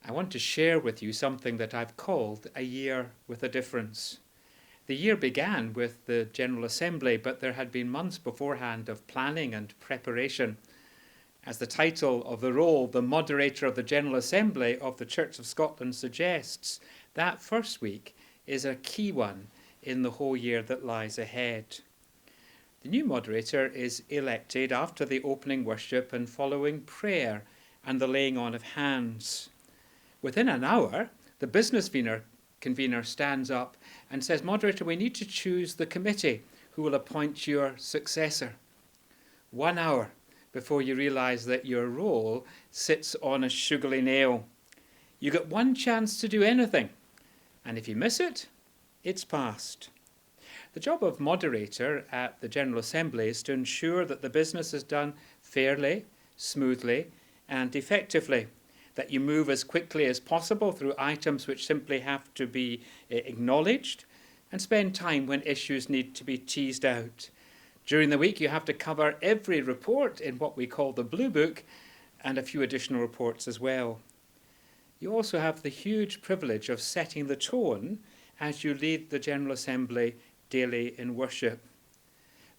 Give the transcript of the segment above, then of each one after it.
I want to share with you something that I've called a year with a difference. The year began with the General Assembly, but there had been months beforehand of planning and preparation. As the title of the role, the Moderator of the General Assembly of the Church of Scotland suggests, that first week is a key one in the whole year that lies ahead. The new moderator is elected after the opening worship and following prayer and the laying on of hands. Within an hour, the business convener stands up and says, "Moderator, we need to choose the committee who will appoint your successor." 1 hour before you realise that your role sits on a sugary nail. You get one chance to do anything, and if you miss it, it's past. The job of moderator at the General Assembly is to ensure that the business is done fairly, smoothly, and effectively, that you move as quickly as possible through items which simply have to be acknowledged, and spend time when issues need to be teased out. During the week, you have to cover every report in what we call the Blue Book, and a few additional reports as well. You also have the huge privilege of setting the tone as you lead the General Assembly daily in worship.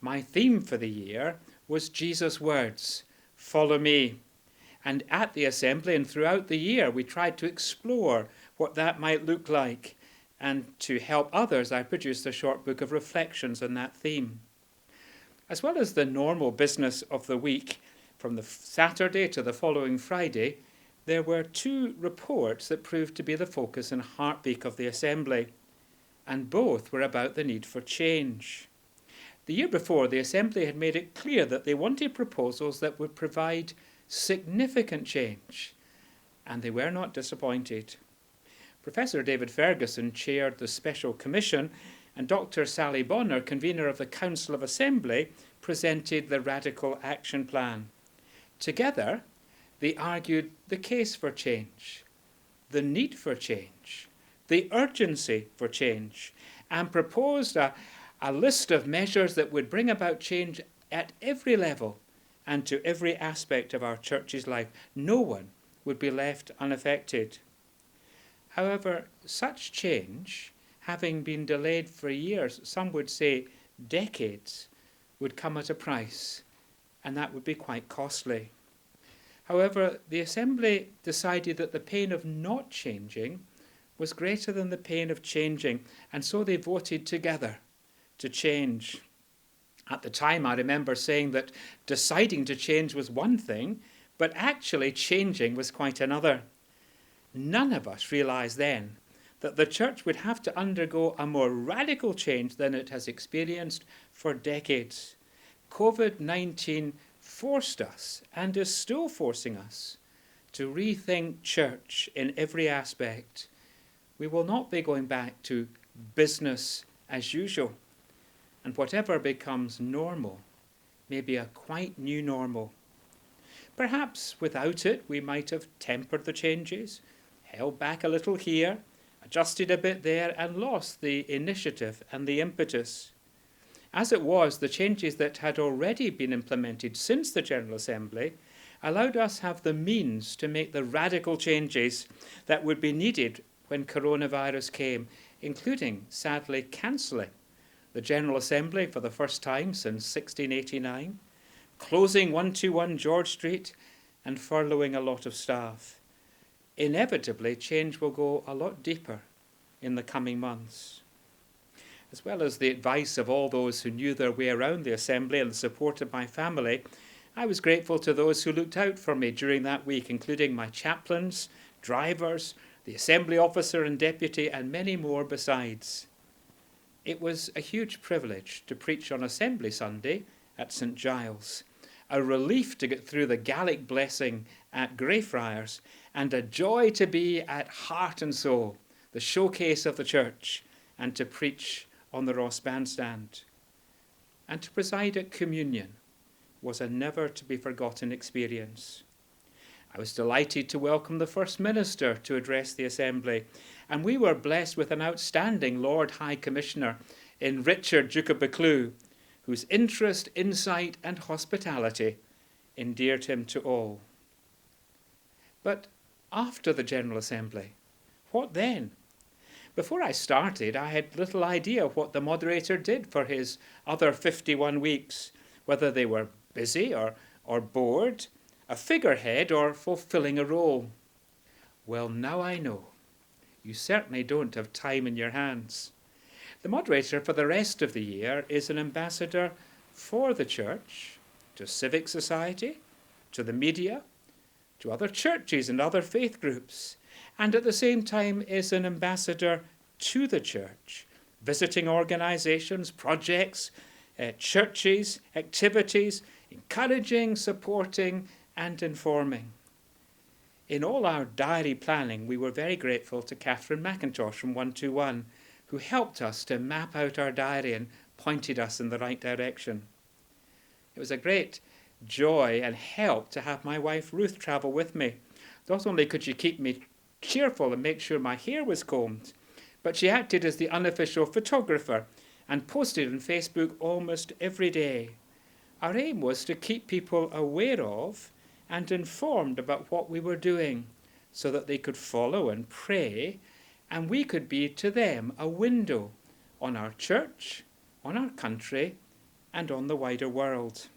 My theme for the year was Jesus' words, "Follow me." And at the assembly and throughout the year, we tried to explore what that might look like. And to help others, I produced a short book of reflections on that theme. As well as the normal business of the week, from the Saturday to the following Friday, there were 2 reports that proved to be the focus and heartbeat of the assembly. And both were about the need for change. The year before, the assembly had made it clear that they wanted proposals that would provide significant change, and they were not disappointed. Professor David Ferguson chaired the Special Commission, and Dr. Sally Bonner, convener of the Council of Assembly, presented the Radical Action Plan. Together, they argued the case for change, the need for change, the urgency for change, and proposed a list of measures that would bring about change at every level and to every aspect of our church's life. No one would be left unaffected. However, such change, having been delayed for years, some would say decades, would come at a price, and that would be quite costly. However, the Assembly decided that the pain of not changing was greater than the pain of changing, and so they voted together to change. At the time, I remember saying that deciding to change was one thing, but actually changing was quite another. None of us realised then that the church would have to undergo a more radical change than it has experienced for decades. COVID-19 forced us, and is still forcing us, to rethink church in every aspect. We will not be going back to business as usual. And whatever becomes normal may be a quite new normal. Perhaps without it, we might have tempered the changes, held back a little here, adjusted a bit there, and lost the initiative and the impetus. As it was, the changes that had already been implemented since the General Assembly allowed us have the means to make the radical changes that would be needed when coronavirus came, including, sadly, cancelling the General Assembly for the first time since 1689, closing 121 George Street, and furloughing a lot of staff. Inevitably, change will go a lot deeper in the coming months. As well as the advice of all those who knew their way around the Assembly and the support of my family, I was grateful to those who looked out for me during that week, including my chaplains, drivers, the Assembly officer and deputy, and many more besides. It was a huge privilege to preach on Assembly Sunday at St Giles, a relief to get through the Gallic blessing at Greyfriars, and a joy to be at Heart and Soul, the showcase of the church, and to preach on the Ross Bandstand. And to preside at communion was a never-to-be-forgotten experience. I was delighted to welcome the First Minister to address the Assembly, and we were blessed with an outstanding Lord High Commissioner in Richard, Duke of Buccleuch, whose interest, insight and hospitality endeared him to all. But after the General Assembly. What then? Before I started, I had little idea what the moderator did for his other 51 weeks, whether they were busy or bored, a figurehead or fulfilling a role. Well, now I know. You certainly don't have time in your hands. The moderator for the rest of the year is an ambassador for the church, to civic society, to the media, to other churches and other faith groups, and at the same time is an ambassador to the church, visiting organisations, projects, churches, activities, encouraging, supporting and informing. In all our diary planning, we were very grateful to Catherine McIntosh from 121, who helped us to map out our diary and pointed us in the right direction. It was a great joy and help to have my wife Ruth travel with me. Not only could she keep me cheerful and make sure my hair was combed, but she acted as the unofficial photographer and posted on Facebook almost every day. Our aim was to keep people aware of and informed about what we were doing so that they could follow and pray, and we could be to them a window on our church, on our country, and on the wider world.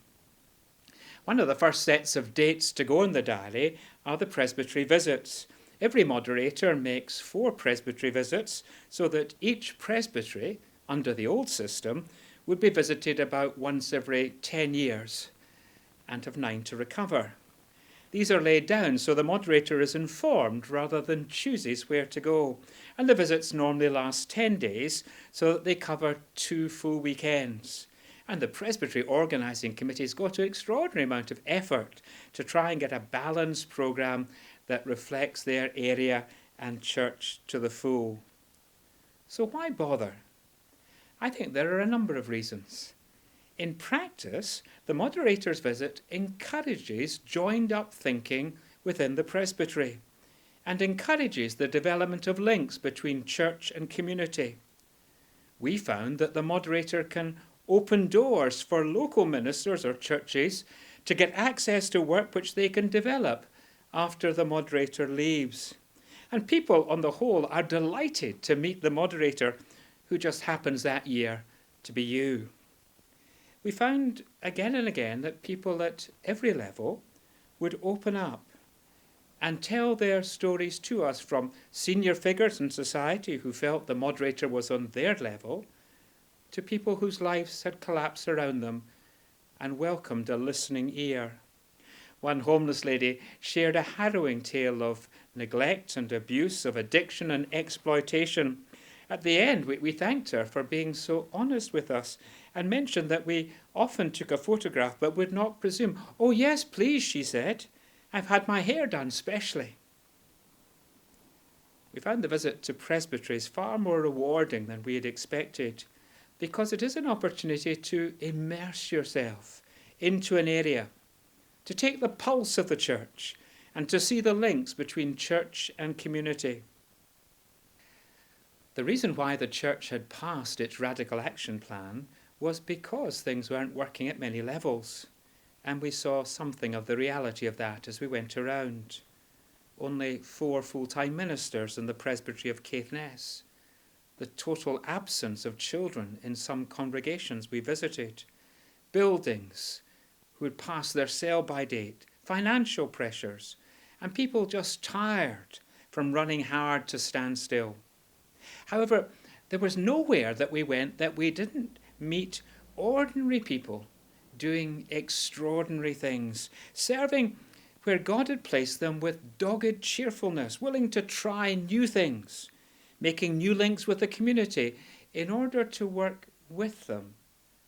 One of the first sets of dates to go in the diary are the presbytery visits. Every moderator makes 4 presbytery visits so that each presbytery, under the old system, would be visited about once every 10 years and have 9 to recover. These are laid down so the moderator is informed rather than chooses where to go. And the visits normally last 10 days so that they cover 2 full weekends. And the presbytery organising committees go to an extraordinary amount of effort to try and get a balanced programme that reflects their area and church to the full. So why bother? I think there are a number of reasons. In practice, the moderator's visit encourages joined-up thinking within the presbytery and encourages the development of links between church and community. We found that the moderator can open doors for local ministers or churches to get access to work which they can develop after the moderator leaves. And people on the whole are delighted to meet the moderator, who just happens that year to be you. We found again and again that people at every level would open up and tell their stories to us, from senior figures in society who felt the moderator was on their level, to people whose lives had collapsed around them and welcomed a listening ear. One homeless lady shared a harrowing tale of neglect and abuse, of addiction and exploitation. At the end, we thanked her for being so honest with us and mentioned that we often took a photograph but would not presume. "Oh yes, please," she said. "I've had my hair done specially." We found the visit to presbyteries far more rewarding than we had expected, because it is an opportunity to immerse yourself into an area, to take the pulse of the church, and to see the links between church and community. The reason why the church had passed its radical action plan was because things weren't working at many levels, and we saw something of the reality of that as we went around. Only 4 full-time ministers in the Presbytery of Caithness, the total absence of children in some congregations we visited, buildings who had passed their sell-by date, financial pressures, and people just tired from running hard to stand still. However, there was nowhere that we went that we didn't meet ordinary people doing extraordinary things, serving where God had placed them with dogged cheerfulness, willing to try new things, making new links with the community in order to work with them,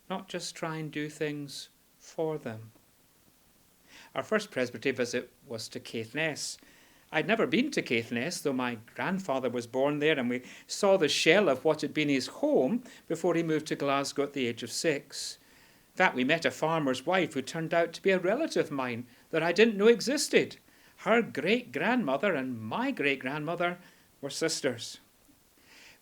not just try and do things for them. Our first presbytery visit was to Caithness. I'd never been to Caithness, though my grandfather was born there, and we saw the shell of what had been his home before he moved to Glasgow at the age of 6. In fact, we met a farmer's wife who turned out to be a relative of mine that I didn't know existed. Her great-grandmother and my great-grandmother were sisters.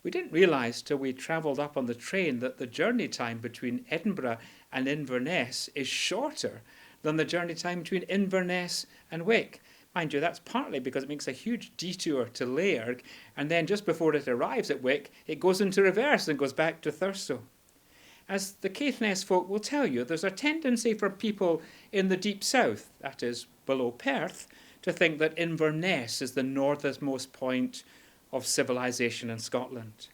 We didn't realise till we travelled up on the train that the journey time between Edinburgh and Inverness is shorter than the journey time between Inverness and Wick. Mind you, that's partly because it makes a huge detour to Lairg, and then just before it arrives at Wick, it goes into reverse and goes back to Thurso. As the Caithness folk will tell you, there's a tendency for people in the deep south, that is, below Perth, to think that Inverness is the northernmost point of civilization in Scotland.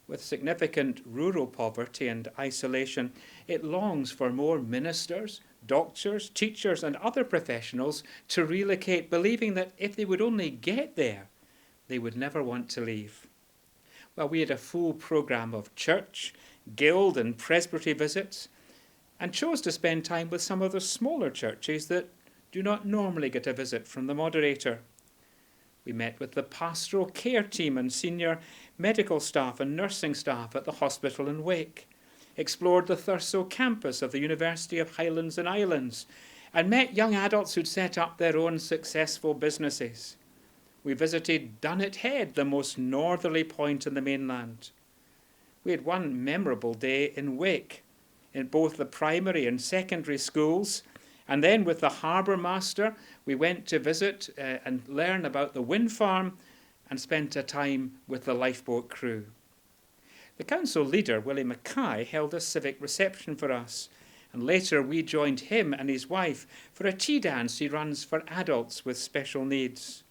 With significant rural poverty and isolation, it longs for more ministers, doctors, teachers, and other professionals to relocate, believing that if they would only get there, they would never want to leave. Well, we had a full programme of church, guild, and presbytery visits, and chose to spend time with some of the smaller churches that do not normally get a visit from the moderator. We met with the pastoral care team and senior medical staff and nursing staff at the hospital in Wick, explored the Thurso campus of the University of Highlands and Islands, and met young adults who'd set up their own successful businesses. We visited Dunnet Head, the most northerly point in the mainland. We had one memorable day in Wick, in both the primary and secondary schools, and then with the harbour master, we went to visit and learn about the wind farm and spent a time with the lifeboat crew. The council leader, Willie Mackay, held a civic reception for us, and later we joined him and his wife for a tea dance he runs for adults with special needs.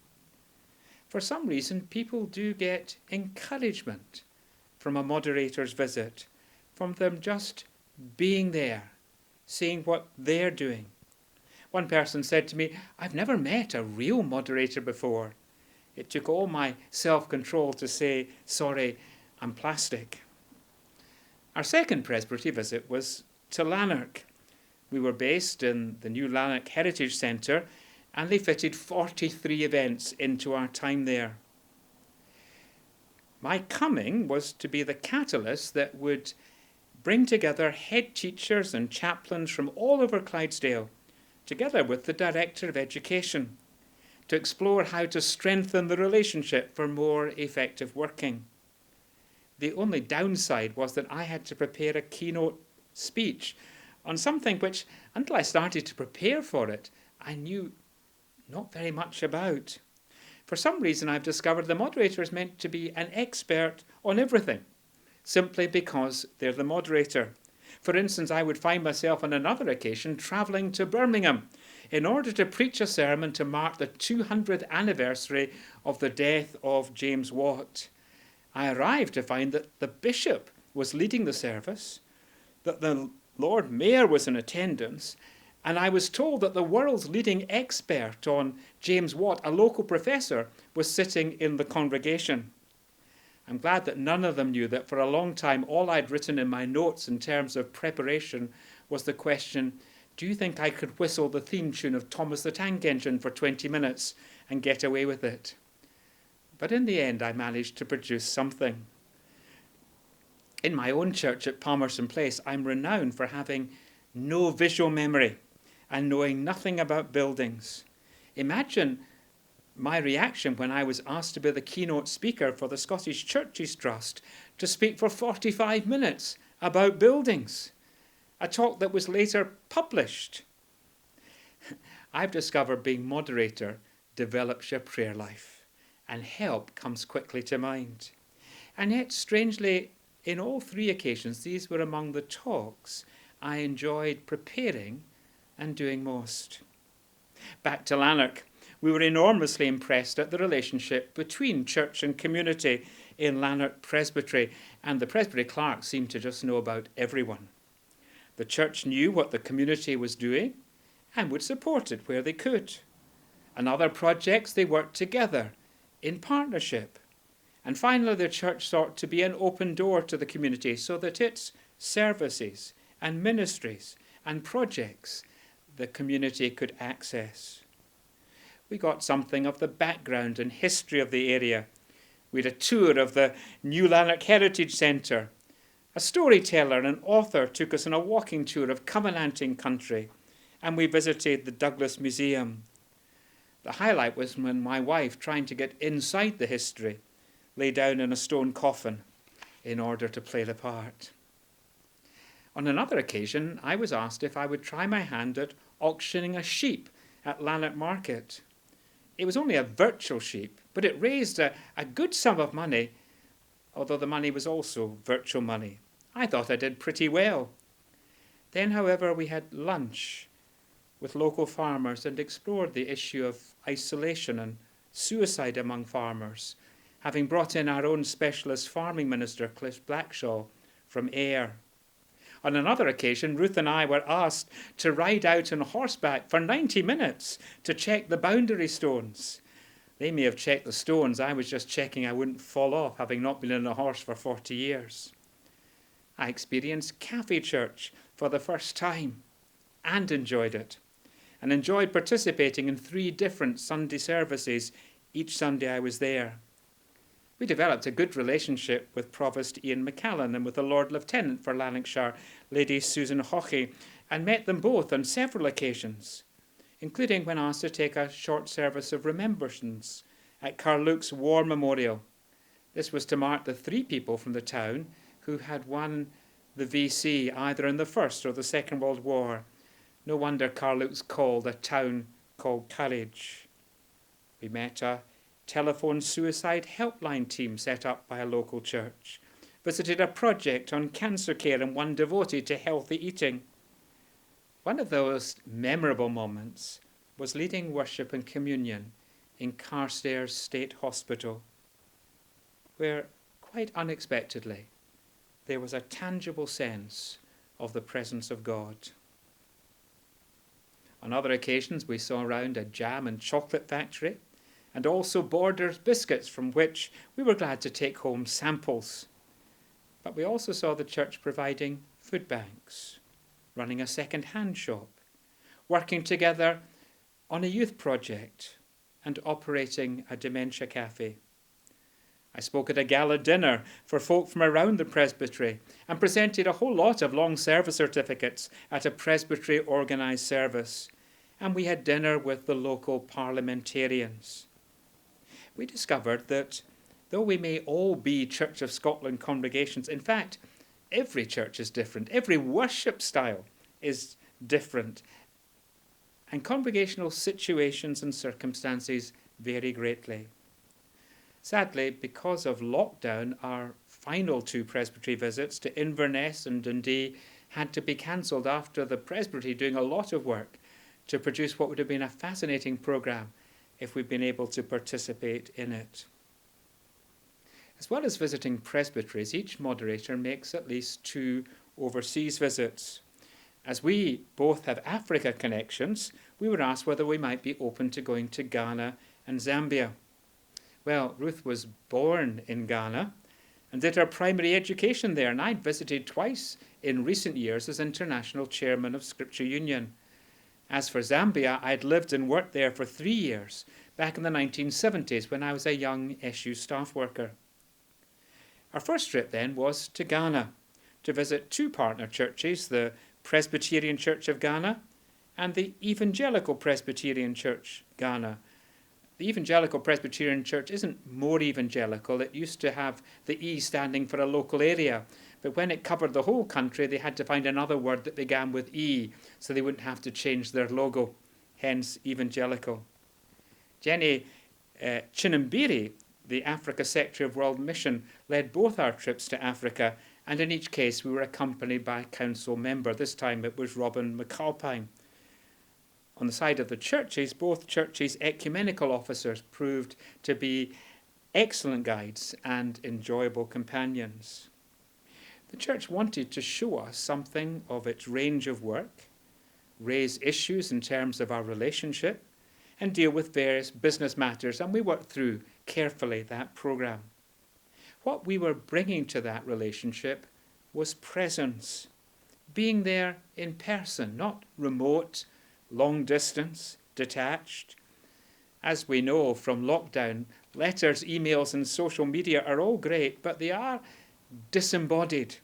For some reason, people do get encouragement from a moderator's visit, from them just being there, seeing what they're doing. One person said to me, "I've never met a real moderator before." It took all my self-control to say, "Sorry, I'm plastic." Our second presbytery visit was to Lanark. We were based in the new Lanark Heritage Centre, and they fitted 43 events into our time there. My coming was to be the catalyst that would bring together head teachers and chaplains from all over Clydesdale, together with the Director of Education, to explore how to strengthen the relationship for more effective working. The only downside was that I had to prepare a keynote speech on something which, until I started to prepare for it, I knew not very much about. For some reason, I've discovered the moderator is meant to be an expert on everything, simply because they're the moderator. For instance, I would find myself on another occasion travelling to Birmingham in order to preach a sermon to mark the 200th anniversary of the death of James Watt. I arrived to find that the bishop was leading the service, that the Lord Mayor was in attendance, and I was told that the world's leading expert on James Watt, a local professor, was sitting in the congregation. I'm glad that none of them knew that for a long time all I'd written in my notes in terms of preparation was the question, do you think I could whistle the theme tune of Thomas the Tank Engine for 20 minutes and get away with it? But in the end, I managed to produce something. In my own church at Palmerston Place, I'm renowned for having no visual memory and knowing nothing about buildings. Imagine my reaction when I was asked to be the keynote speaker for the Scottish Churches Trust to speak for 45 minutes about buildings, a talk that was later published. I've discovered being moderator develops your prayer life, and help comes quickly to mind. And yet, strangely, in all three occasions, these were among the talks I enjoyed preparing and doing most. Back to Lanark. We were enormously impressed at the relationship between church and community in Lanark Presbytery, and the Presbytery clerk seemed to just know about everyone. The church knew what the community was doing and would support it where they could. On other projects, they worked together in partnership. And finally, the church sought to be an open door to the community so that its services and ministries and projects the community could access. We got something of the background and history of the area. We had a tour of the New Lanark Heritage Centre. A storyteller and an author took us on a walking tour of Covenanting country, and we visited the Douglas Museum. The highlight was when my wife, trying to get inside the history, lay down in a stone coffin in order to play the part. On another occasion, I was asked if I would try my hand at auctioning a sheep at Lanark Market. It was only a virtual sheep, but it raised a good sum of money, although the money was also virtual money. I thought I did pretty well. Then, however, we had lunch with local farmers and explored the issue of isolation and suicide among farmers, having brought in our own specialist farming minister, Cliff Blackshaw, from Ayr. On another occasion, Ruth and I were asked to ride out on horseback for 90 minutes to check the boundary stones. They may have checked the stones. I was just checking I wouldn't fall off, having not been on a horse for 40 years. I experienced cafe church for the first time and enjoyed it, and enjoyed participating in 3 different Sunday services each Sunday I was there. We developed a good relationship with Provost Ian McCallan and with the Lord Lieutenant for Lanarkshire, Lady Susan Hockey, and met them both on several occasions, including when asked to take a short service of remembrance at Carluke's War Memorial. This was to mark the 3 people from the town who had won the VC either in the First or the Second World War. No wonder Carluke's called a town called Courage. We met a telephone suicide helpline team set up by a local church, visited a project on cancer care and one devoted to healthy eating. One of those memorable moments was leading worship and communion in Carstairs State Hospital, where, quite unexpectedly, there was a tangible sense of the presence of God. On other occasions, we saw around a jam and chocolate factory, and also Borders biscuits, from which we were glad to take home samples. But we also saw the church providing food banks, running a second-hand shop, working together on a youth project, and operating a dementia cafe. I spoke at a gala dinner for folk from around the presbytery and presented a whole lot of long service certificates at a presbytery organised service, and we had dinner with the local parliamentarians. We discovered that though we may all be Church of Scotland congregations, in fact, every church is different. Every worship style is different. And congregational situations and circumstances vary greatly. Sadly, because of lockdown, our final 2 presbytery visits to Inverness and Dundee had to be cancelled after the presbytery doing a lot of work to produce what would have been a fascinating programme if we'd been able to participate in it. As well as visiting presbyteries, each moderator makes at least 2 overseas visits. As we both have Africa connections, we were asked whether we might be open to going to Ghana and Zambia. Well, Ruth was born in Ghana and did her primary education there, and I'd visited twice in recent years as international chairman of Scripture Union. As for Zambia, I'd lived and worked there for 3 years, back in the 1970s when I was a young SU staff worker. Our first trip then was to Ghana to visit 2 partner churches, the Presbyterian Church of Ghana and the Evangelical Presbyterian Church Ghana. The Evangelical Presbyterian Church isn't more evangelical. It used to have the E standing for a local area, but when it covered the whole country, they had to find another word that began with E, so they wouldn't have to change their logo, hence evangelical. Jenny Chinimbiri, the Africa Secretary of World Mission, led both our trips to Africa, and in each case we were accompanied by a council member. This time it was Robin McAlpine. On the side of the churches, both churches' ecumenical officers proved to be excellent guides and enjoyable companions. The church wanted to show us something of its range of work, raise issues in terms of our relationship, and deal with various business matters, and we worked through carefully that programme. What we were bringing to that relationship was presence, being there in person, not remote, long distance, detached. As we know from lockdown, letters, emails and social media are all great, but they are disembodied.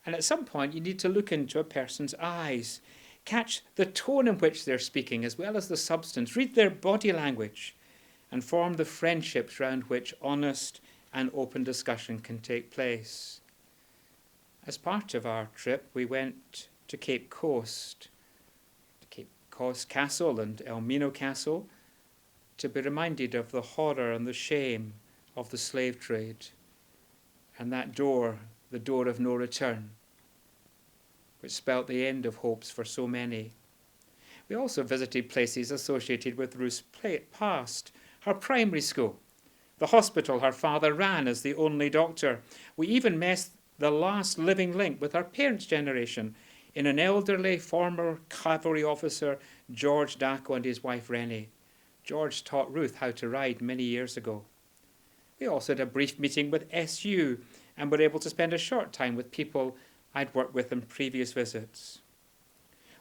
And at some point you need to look into a person's eyes, catch the tone in which they're speaking as well as the substance, read their body language, and form the friendships round which honest and open discussion can take place. As part of our trip, we went to Cape Coast Castle and El Mino Castle, to be reminded of the horror and the shame of the slave trade, and that door, the door of no return, which spelt the end of hopes for so many. We also visited places associated with Ruth's past, her primary school, the hospital her father ran as the only doctor. We even met the last living link with her parents' generation in an elderly former cavalry officer, George Dacko, and his wife Rennie. George taught Ruth how to ride many years ago. We also had a brief meeting with SU and were able to spend a short time with people I'd worked with in previous visits.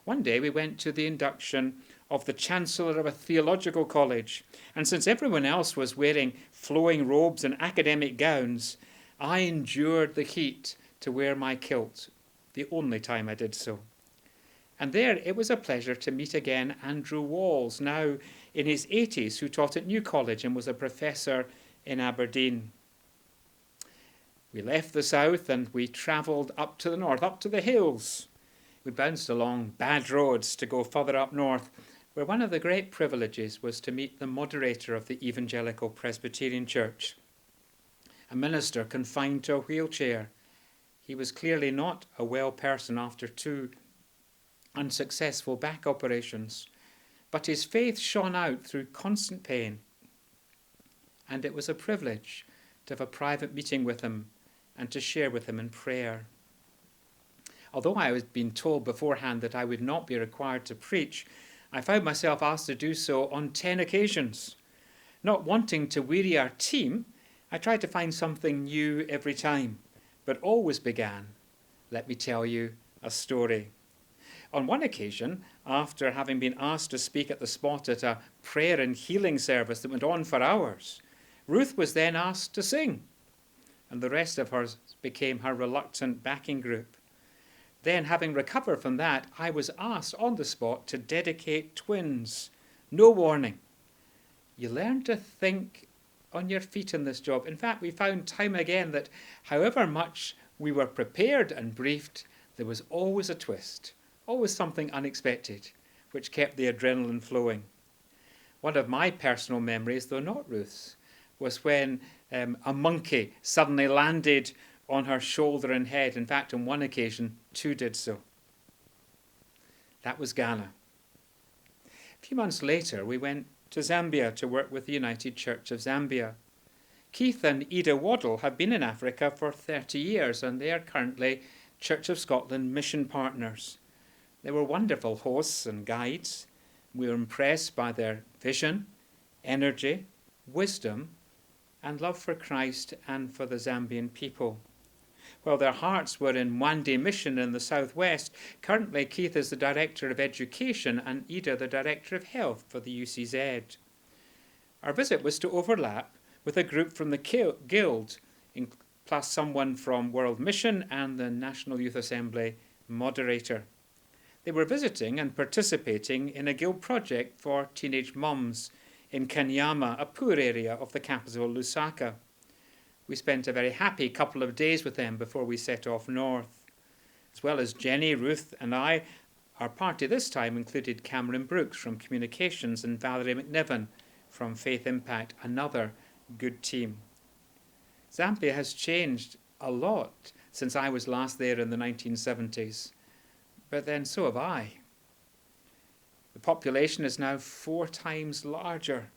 One day we went to the induction of the Chancellor of a theological college, and since everyone else was wearing flowing robes and academic gowns, I endured the heat to wear my kilt, the only time I did so. And there it was a pleasure to meet again Andrew Walls, now in his 80s, who taught at New College and was a professor in Aberdeen. We left the south and we travelled up to the north, up to the hills. We bounced along bad roads to go further up north, where one of the great privileges was to meet the moderator of the Evangelical Presbyterian Church, a minister confined to a wheelchair. He was clearly not a well person after 2 unsuccessful back operations, but his faith shone out through constant pain, and it was a privilege to have a private meeting with him and to share with him in prayer. Although I had been told beforehand that I would not be required to preach, I found myself asked to do so on 10 occasions. Not wanting to weary our team, I tried to find something new every time, but always began, let me tell you a story. On one occasion, after having been asked to speak at the spot at a prayer and healing service that went on for hours, Ruth was then asked to sing, and the rest of us became her reluctant backing group. Then, having recovered from that, I was asked on the spot to dedicate twins. No warning. You learn to think on your feet in this job. In fact, we found time again that however much we were prepared and briefed, there was always a twist, always something unexpected, which kept the adrenaline flowing. One of my personal memories, though not Ruth's, was when a monkey suddenly landed on her shoulder and head. In fact, on one occasion, 2 did so. That was Ghana. A few months later, we went to Zambia to work with the United Church of Zambia. Keith and Ida Waddle have been in Africa for 30 years, and they are currently Church of Scotland mission partners. They were wonderful hosts and guides. We were impressed by their vision, energy, wisdom, and love for Christ and for the Zambian people. While their hearts were in Mwande Mission in the southwest, currently Keith is the Director of Education and Ida the Director of Health for the UCZ. Our visit was to overlap with a group from the Guild, plus someone from World Mission and the National Youth Assembly Moderator. They were visiting and participating in a Guild project for teenage mums in Kanyama, a poor area of the capital, Lusaka. We spent a very happy couple of days with them before we set off north. As well as Jenny, Ruth and I, our party this time included Cameron Brooks from Communications and Valerie McNiven from Faith Impact, another good team. Zambia has changed a lot since I was last there in the 1970s, but then so have I. The population is now 4 times larger.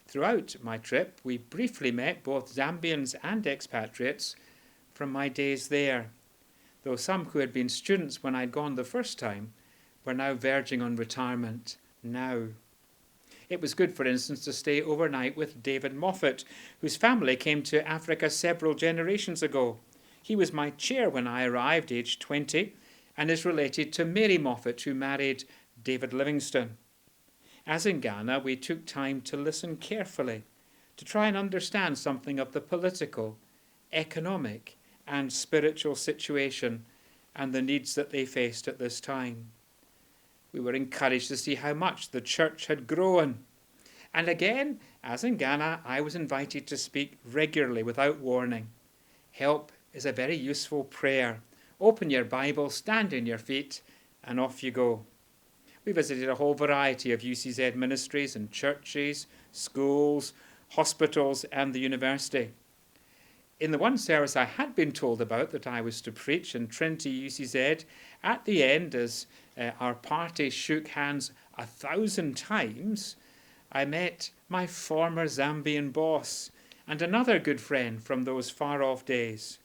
Throughout my trip, we briefly met both Zambians and expatriates from my days there, though some who had been students when I'd gone the first time were now verging on retirement now. It was good, for instance, to stay overnight with David Moffat, whose family came to Africa several generations ago. He was my chair when I arrived, aged 20, and is related to Mary Moffat, who married David Livingstone. As in Ghana, we took time to listen carefully, to try and understand something of the political, economic, and spiritual situation and the needs that they faced at this time. We were encouraged to see how much the church had grown. And again, as in Ghana, I was invited to speak regularly without warning. Help is a very useful prayer. Open your Bible, stand on your feet, and off you go. We visited a whole variety of UCZ ministries and churches, schools, hospitals, and the university. In the one service I had been told about that I was to preach in Trinity UCZ, at the end, as our party shook hands 1,000 times, I met my former Zambian boss and another good friend from those far-off days.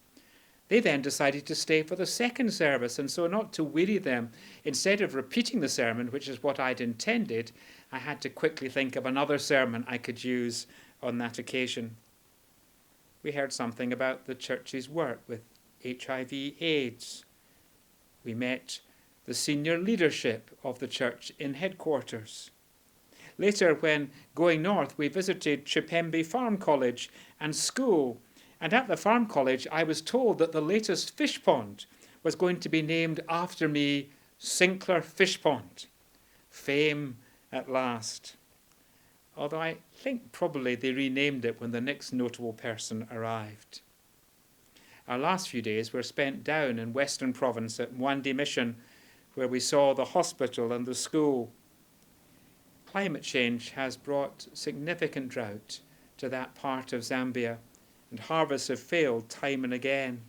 They then decided to stay for the second service, and so not to weary them, instead of repeating the sermon, which is what I'd intended, I had to quickly think of another sermon I could use on that occasion. We heard something about the church's work with HIV/AIDS. We met the senior leadership of the church in headquarters. Later, when going north, we visited Chipembe Farm College and school. And at the farm college, I was told that the latest fish pond was going to be named after me, Sinclair Fish Pond. Fame at last. Although I think probably they renamed it when the next notable person arrived. Our last few days were spent down in Western Province at Mwandi Mission, where we saw the hospital and the school. Climate change has brought significant drought to that part of Zambia, and harvests have failed time and again.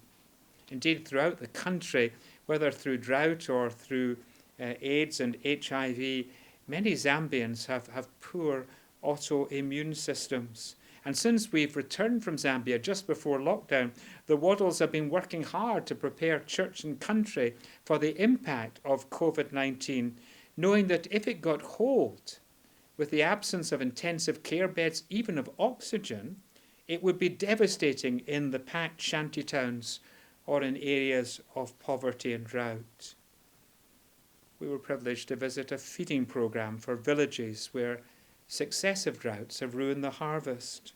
Indeed, throughout the country, whether through drought or through AIDS and HIV, many Zambians have poor autoimmune systems. And since we've returned from Zambia just before lockdown, the Waddles have been working hard to prepare church and country for the impact of COVID-19, knowing that if it got hold, with the absence of intensive care beds, even of oxygen, it would be devastating in the packed shanty towns or in areas of poverty and drought. We were privileged to visit a feeding program for villages where successive droughts have ruined the harvest,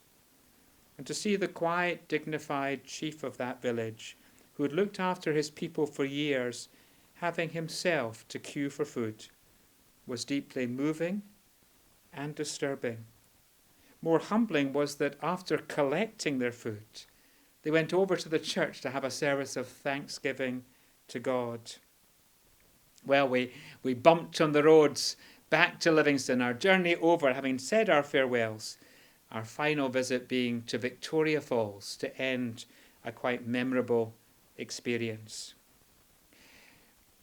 and to see the quiet, dignified chief of that village, who had looked after his people for years, having himself to queue for food, was deeply moving and disturbing. More humbling was that after collecting their food, they went over to the church to have a service of thanksgiving to God. Well, we bumped on the roads back to Livingston, our journey over, having said our farewells, our final visit being to Victoria Falls to end a quite memorable experience.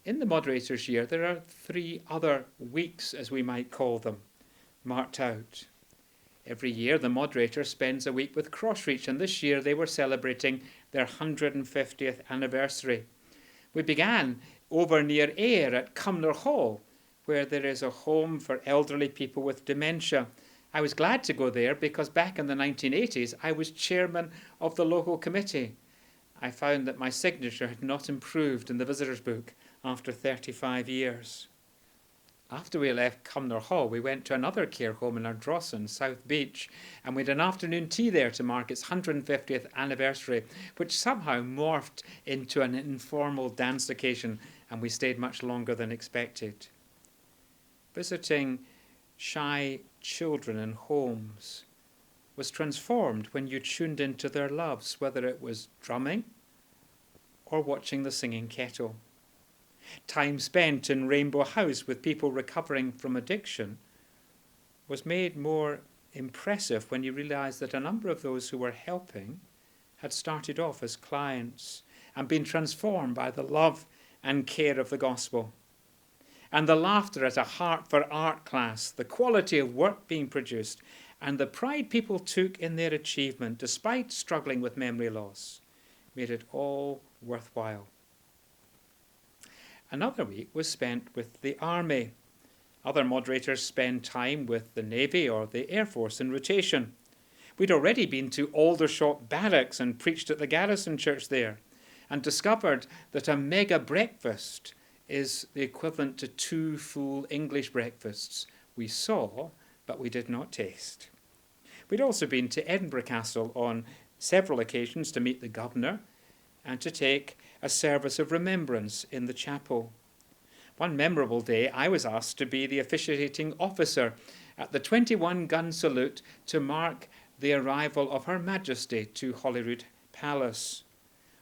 In the Moderator's year, there are 3 other weeks, as we might call them, marked out. Every year, the Moderator spends a week with Crossreach, and this year they were celebrating their 150th anniversary. We began over near Ayr at Cumnor Hall, where there is a home for elderly people with dementia. I was glad to go there because back in the 1980s, I was chairman of the local committee. I found that my signature had not improved in the visitors' book after 35 years. After we left Cumnor Hall, we went to another care home in Ardrossan, South Beach, and we had an afternoon tea there to mark its 150th anniversary, which somehow morphed into an informal dance occasion, and we stayed much longer than expected. Visiting shy children in homes was transformed when you tuned into their loves, whether it was drumming or watching the singing kettle. Time spent in Rainbow House with people recovering from addiction was made more impressive when you realised that a number of those who were helping had started off as clients and been transformed by the love and care of the gospel. And the laughter at a Heart for Art class, the quality of work being produced, and the pride people took in their achievement despite struggling with memory loss made it all worthwhile. Another week was spent with the Army. Other moderators spend time with the Navy or the Air Force in rotation. We'd already been to Aldershot Barracks and preached at the Garrison Church there, and discovered that a mega breakfast is the equivalent to 2 full English breakfasts. We saw, but we did not taste. We'd also been to Edinburgh Castle on several occasions to meet the governor and to take a service of remembrance in the chapel. One memorable day, I was asked to be the officiating officer at the 21-gun salute to mark the arrival of Her Majesty to Holyrood Palace.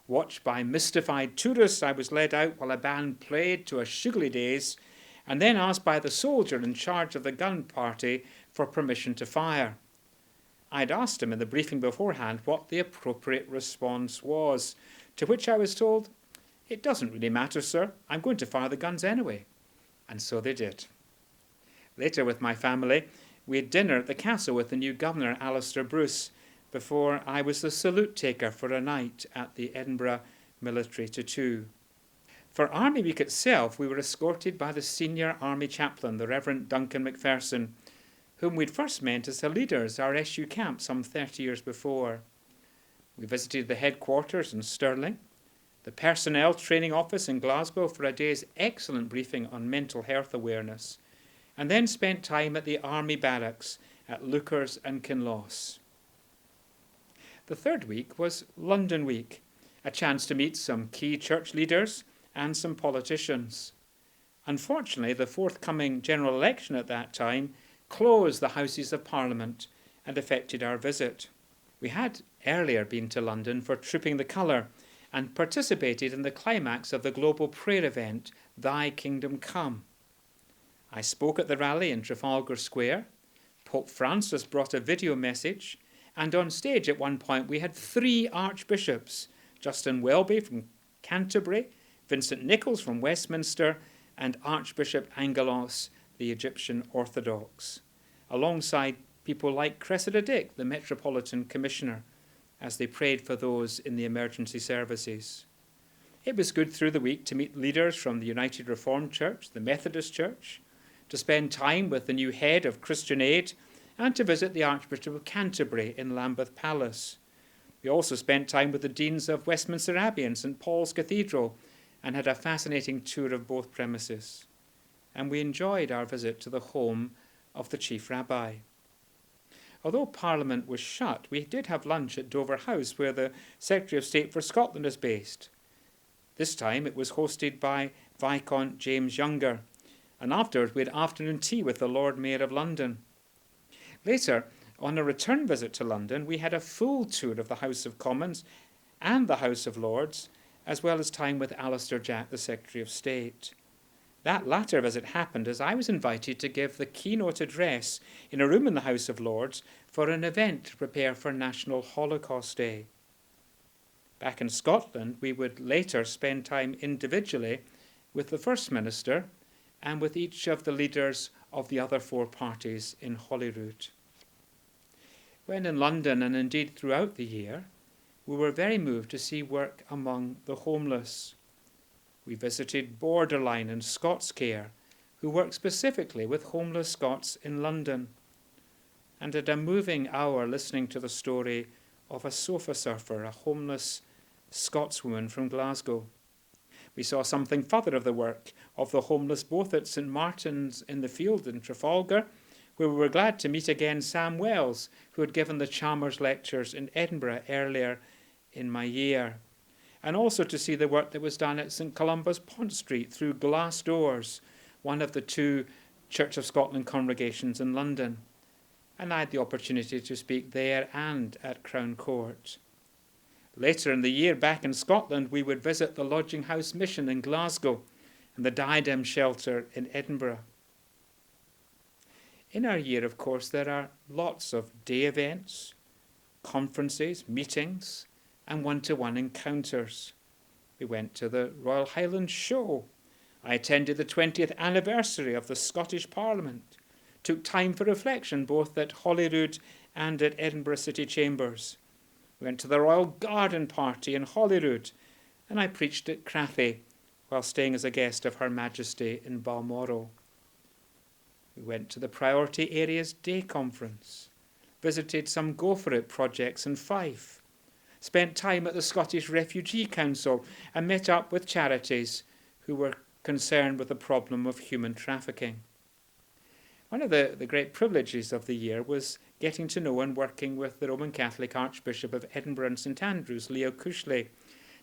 Watched by mystified tourists, I was led out while a band played to a Sugly Days, and then asked by the soldier in charge of the gun party for permission to fire. I'd asked him in the briefing beforehand what the appropriate response was, to which I was told, "It doesn't really matter, sir. I'm going to fire the guns anyway." And so they did. Later, with my family, we had dinner at the castle with the new governor, Alistair Bruce, before I was the salute taker for a night at the Edinburgh Military Tattoo. For Army Week itself, we were escorted by the senior Army chaplain, the Reverend Duncan Macpherson, whom we'd first met as the leaders our SU camp some 30 years before. We visited the headquarters in Stirling, the personnel training office in Glasgow for a day's excellent briefing on mental health awareness, and then spent time at the Army Barracks at Lookers and Kinloss. The third week was London Week, a chance to meet some key church leaders and some politicians. Unfortunately, the forthcoming general election at that time closed the Houses of Parliament and affected our visit. We had earlier been to London for Trooping the Colour and participated in the climax of the global prayer event, Thy Kingdom Come. I spoke at the rally in Trafalgar Square. Pope Francis brought a video message, and on stage at one point we had 3 archbishops, Justin Welby from Canterbury, Vincent Nichols from Westminster, and Archbishop Angelos, the Egyptian Orthodox, alongside people like Cressida Dick, the Metropolitan Commissioner, as they prayed for those in the emergency services. It was good through the week to meet leaders from the United Reformed Church, the Methodist Church, to spend time with the new head of Christian Aid, and to visit the Archbishop of Canterbury in Lambeth Palace. We also spent time with the deans of Westminster Abbey and St Paul's Cathedral, and had a fascinating tour of both premises. And we enjoyed our visit to the home of the Chief Rabbi. Although Parliament was shut, we did have lunch at Dover House, where the Secretary of State for Scotland is based. This time it was hosted by Viscount James Younger, and afterwards we had afternoon tea with the Lord Mayor of London. Later, on a return visit to London, we had a full tour of the House of Commons and the House of Lords, as well as time with Alistair Jack, the Secretary of State. That latter visit happened as I was invited to give the keynote address in a room in the House of Lords for an event to prepare for National Holocaust Day. Back in Scotland, we would later spend time individually with the First Minister and with each of the leaders of the other 4 parties in Holyrood. When in London, and indeed throughout the year, we were very moved to see work among the homeless. We visited Borderline and Scots Care, who work specifically with homeless Scots in London, and had a moving hour listening to the story of a sofa surfer, a homeless Scotswoman from Glasgow. We saw something further of the work of the homeless both at St Martin's in the Field in Trafalgar, where we were glad to meet again Sam Wells, who had given the Chalmers lectures in Edinburgh earlier in my year, and also to see the work that was done at St Columba's Pont Street through Glass Doors, one of the 2 Church of Scotland congregations in London. And I had the opportunity to speak there and at Crown Court. Later in the year, back in Scotland, we would visit the Lodging House Mission in Glasgow and the Diadem Shelter in Edinburgh. In our year, of course, there are lots of day events, conferences, meetings, and one-to-one encounters. We went to the Royal Highland Show. I attended the 20th anniversary of the Scottish Parliament, took time for reflection both at Holyrood and at Edinburgh City Chambers. We went to the Royal Garden Party in Holyrood, and I preached at Crathy while staying as a guest of Her Majesty in Balmoral. We went to the Priority Areas Day Conference, visited some Go For It projects in Fife, spent time at the Scottish Refugee Council, and met up with charities who were concerned with the problem of human trafficking. One of the great privileges of the year was getting to know and working with the Roman Catholic Archbishop of Edinburgh and St Andrews, Leo Cushley.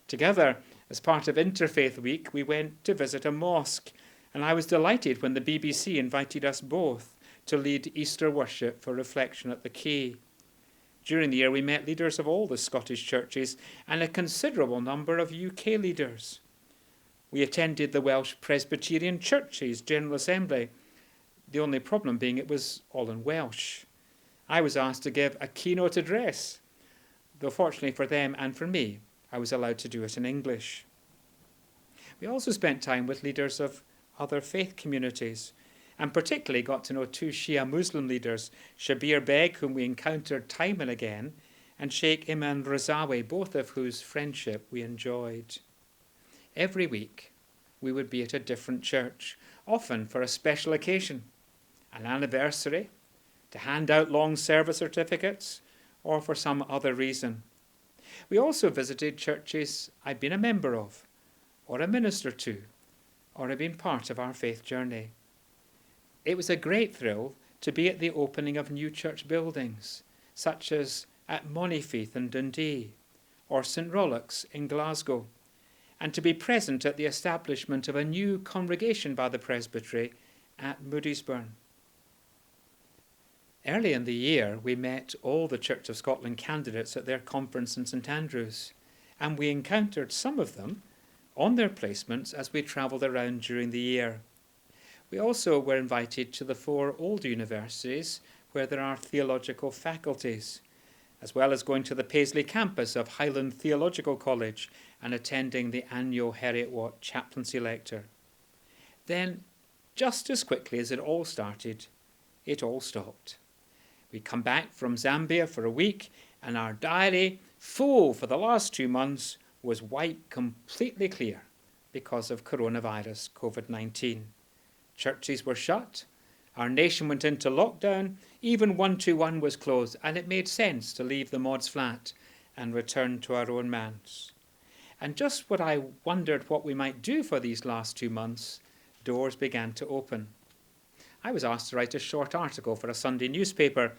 Together, as part of Interfaith Week, we went to visit a mosque, and I was delighted when the BBC invited us both to lead Easter worship for reflection at the Quay. During the year, we met leaders of all the Scottish churches and a considerable number of UK leaders. We attended the Welsh Presbyterian Church's General Assembly, the only problem being it was all in Welsh. I was asked to give a keynote address, though fortunately for them and for me, I was allowed to do it in English. We also spent time with leaders of other faith communities, and particularly got to know two Shia Muslim leaders, Shabir Beg, whom we encountered time and again, and Sheikh Iman Razawi, both of whose friendship we enjoyed. Every week, we would be at a different church, often for a special occasion, an anniversary, to hand out long service certificates, or for some other reason. We also visited churches I'd been a member of, or a minister to, or had been part of our faith journey. It was a great thrill to be at the opening of new church buildings, such as at Monifieth in Dundee, or St Rollock's in Glasgow, and to be present at the establishment of a new congregation by the Presbytery at Moodiesburn. Early in the year, we met all the Church of Scotland candidates at their conference in St Andrews, and we encountered some of them on their placements as we travelled around during the year. We also were invited to the 4 old universities where there are theological faculties, as well as going to the Paisley campus of Highland Theological College and attending the annual Heriot-Watt chaplaincy lecture. Then, just as quickly as it all started, it all stopped. We'd come back from Zambia for a week, and our diary, full for the last 2 months, was wiped completely clear because of coronavirus, COVID-19. Churches were shut, our nation went into lockdown, even 121 was closed, and it made sense to leave the mods flat and return to our own manse. And just when I wondered what we might do for these last 2 months, doors began to open. I was asked to write a short article for a Sunday newspaper,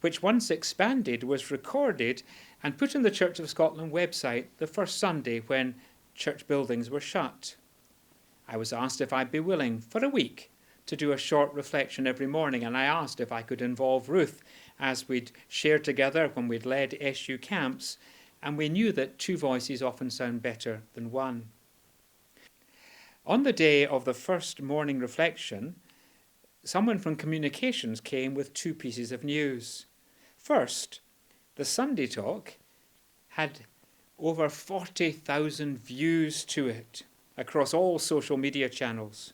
which once expanded was recorded and put on the Church of Scotland website the first Sunday when church buildings were shut. I was asked if I'd be willing, for a week, to do a short reflection every morning, and I asked if I could involve Ruth, as we'd shared together when we'd led SU camps, and we knew that 2 voices often sound better than 1. On the day of the first morning reflection, someone from communications came with 2 pieces of news. First, the Sunday talk had over 40,000 views to it across all social media channels,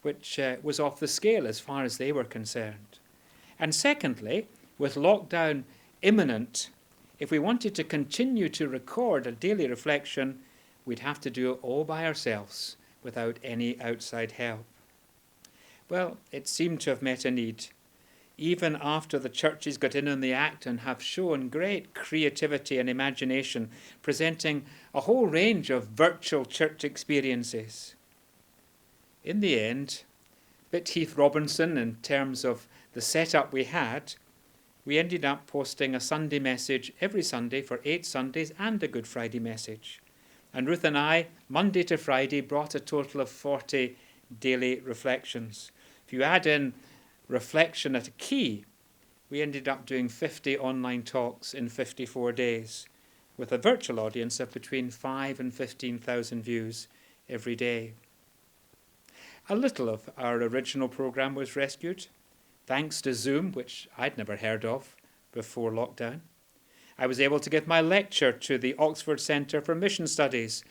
which was off the scale as far as they were concerned. And secondly, with lockdown imminent, if we wanted to continue to record a daily reflection, we'd have to do it all by ourselves without any outside help. Well, it seemed to have met a need, even after the churches got in on the act and have shown great creativity and imagination, presenting a whole range of virtual church experiences. In the end, a bit Heath Robinson in terms of the setup we had, we ended up posting a Sunday message every Sunday for 8 Sundays and a Good Friday message. And Ruth and I, Monday to Friday, brought a total of 40 daily reflections. If you add in reflection at a key, we ended up doing 50 online talks in 54 days, with a virtual audience of between 5,000 and 15,000 views every day. A little of our original programme was rescued, thanks to Zoom, which I'd never heard of before lockdown. I was able to give my lecture to the Oxford Centre for Mission Studies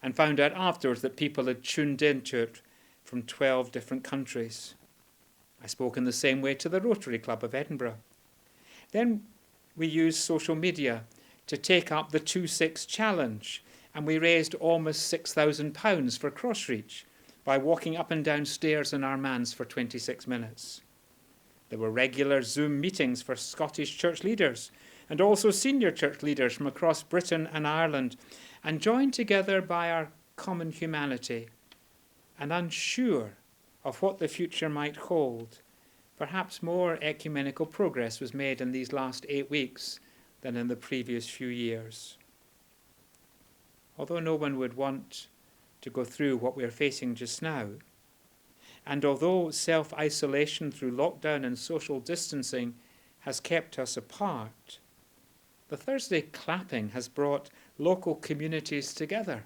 and found out afterwards that people had tuned into it from 12 different countries. I spoke in the same way to the Rotary Club of Edinburgh. Then we used social media to take up the 2-6 challenge, and we raised almost £6,000 for Crossreach by walking up and down stairs in our manse for 26 minutes. There were regular Zoom meetings for Scottish church leaders and also senior church leaders from across Britain and Ireland, and joined together by our common humanity, and unsure of what the future might hold, perhaps more ecumenical progress was made in these last 8 weeks than in the previous few years. Although no one would want to go through what we're facing just now, and although self-isolation through lockdown and social distancing has kept us apart, the Thursday clapping has brought local communities together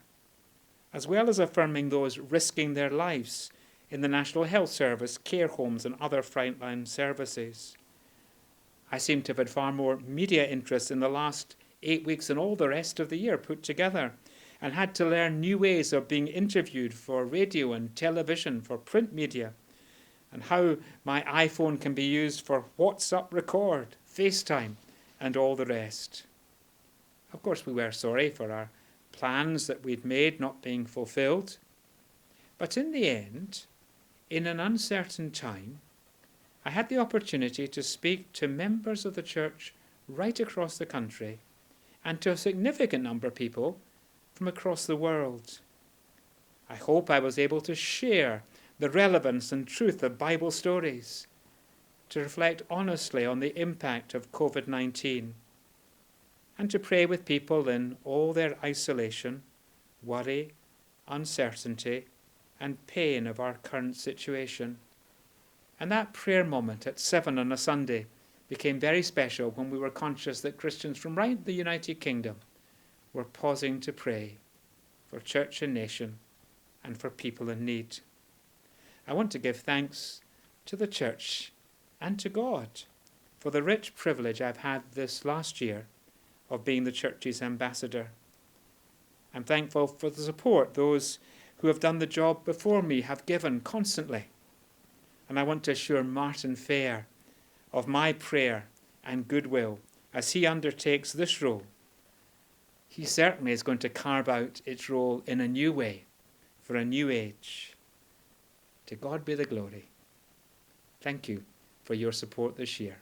as well as affirming those risking their lives in the National Health Service, care homes and other frontline services. I seem to have had far more media interest in the last 8 weeks than all the rest of the year put together, and had to learn new ways of being interviewed for radio and television, for print media, and how my iPhone can be used for WhatsApp record, FaceTime, and all the rest. Of course, we were sorry for our plans that we'd made not being fulfilled. But in the end, in an uncertain time, I had the opportunity to speak to members of the church right across the country and to a significant number of people from across the world. I hope I was able to share the relevance and truth of Bible stories, to reflect honestly on the impact of COVID-19, and to pray with people in all their isolation, worry, uncertainty, and pain of our current situation. And that prayer moment at 7 on a Sunday became very special when we were conscious that Christians from right the United Kingdom were pausing to pray for church and nation and for people in need. I want to give thanks to the church and to God for the rich privilege I've had this last year of being the church's ambassador. I'm thankful for the support those who have done the job before me have given constantly. And I want to assure Martin Fair of my prayer and goodwill as he undertakes this role. He certainly is going to carve out its role in a new way for a new age. To God be the glory. Thank you for your support this year.